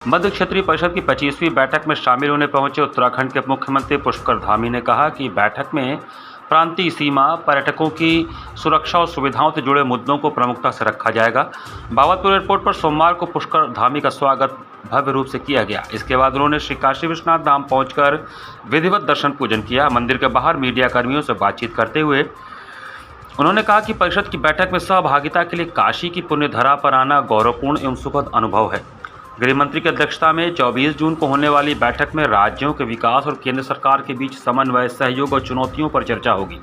मध्य क्षेत्रीय परिषद की 25वीं बैठक में शामिल होने पहुंचे उत्तराखंड के मुख्यमंत्री पुष्कर धामी ने कहा कि बैठक में प्रांतीय सीमा, पर्यटकों की सुरक्षा और सुविधाओं से जुड़े मुद्दों को प्रमुखता से रखा जाएगा। बाबतपुर एयरपोर्ट पर सोमवार को पुष्कर धामी का स्वागत भव्य रूप से किया गया। इसके बाद उन्होंने श्री काशी विश्वनाथ धाम पहुंचकर विधिवत दर्शन पूजन किया। मंदिर के बाहर मीडिया कर्मियों से बातचीत करते हुए उन्होंने कहा कि परिषद की बैठक में सहभागिता के लिए काशी की पुण्य धरा पर आना गौरवपूर्ण एवं सुखद अनुभव है। गृह मंत्री की अध्यक्षता में 24 जून को होने वाली बैठक में राज्यों के विकास और केंद्र सरकार के बीच समन्वय, सहयोग और चुनौतियों पर चर्चा होगी।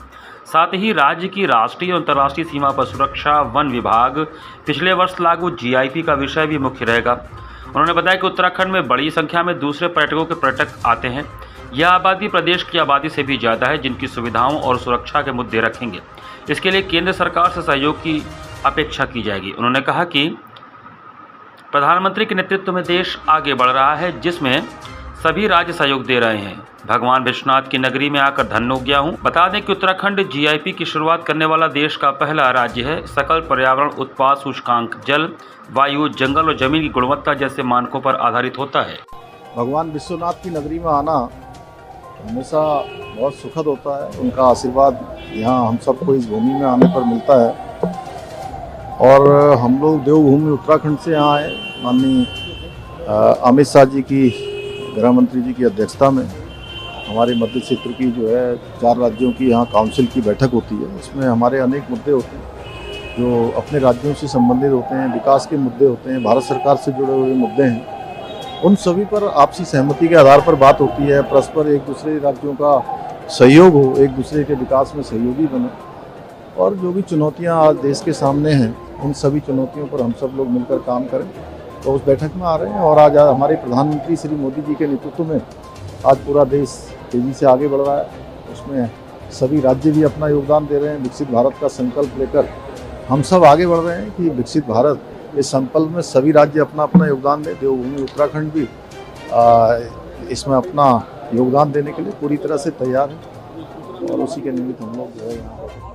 साथ ही राज्य की राष्ट्रीय और अंतर्राष्ट्रीय सीमा पर सुरक्षा, वन विभाग, पिछले वर्ष लागू GIP का विषय भी मुख्य रहेगा। उन्होंने बताया कि उत्तराखंड में बड़ी संख्या में दूसरे पर्यटकों के पर्यटक आते हैं। यह आबादी प्रदेश की आबादी से भी ज़्यादा है, जिनकी सुविधाओं और सुरक्षा के मुद्दे रखेंगे। इसके लिए केंद्र सरकार से सहयोग की अपेक्षा की जाएगी। उन्होंने कहा कि प्रधानमंत्री के नेतृत्व में देश आगे बढ़ रहा है, जिसमें सभी राज्य सहयोग दे रहे हैं। भगवान विश्वनाथ की नगरी में आकर धन्य हो गया हूँ। बता दें कि उत्तराखंड GIP की शुरुआत करने वाला देश का पहला राज्य है। सकल पर्यावरण उत्पाद सूचकांक जल, वायु, जंगल और जमीन की गुणवत्ता जैसे मानकों पर आधारित होता है। भगवान विश्वनाथ की नगरी में आना हमेशा बहुत सुखद होता है। उनका आशीर्वाद यहाँ हम सबको इस भूमि में आने पर मिलता है। और हम लोग देवभूमि उत्तराखंड से यहाँ आए। माननीय अमित शाह जी की, गृह मंत्री जी की अध्यक्षता में हमारे मध्य क्षेत्र की जो है 4 राज्यों की यहाँ काउंसिल की बैठक होती है। इसमें हमारे अनेक मुद्दे होते हैं जो अपने राज्यों से संबंधित होते हैं, विकास के मुद्दे होते हैं, भारत सरकार से जुड़े हुए मुद्दे हैं। उन सभी पर आपसी सहमति के आधार पर बात होती है। परस्पर एक दूसरे राज्यों का सहयोग हो, एक दूसरे के विकास में सहयोगी बने। और जो भी चुनौतियाँ आज देश के सामने हैं, उन सभी चुनौतियों पर हम सब लोग मिलकर काम करें। तो उस बैठक में आ रहे हैं। और आज हमारे प्रधानमंत्री श्री मोदी जी के नेतृत्व में आज पूरा देश तेज़ी से आगे बढ़ रहा है। उसमें सभी राज्य भी अपना योगदान दे रहे हैं। विकसित भारत का संकल्प लेकर हम सब आगे बढ़ रहे हैं कि विकसित भारत, इस संकल्प में सभी राज्य अपना अपना योगदान दें। देवभूमि उत्तराखंड भी इसमें अपना योगदान देने के लिए पूरी तरह से तैयार है। और उसी के निमित्त हम लोग जो है यहाँ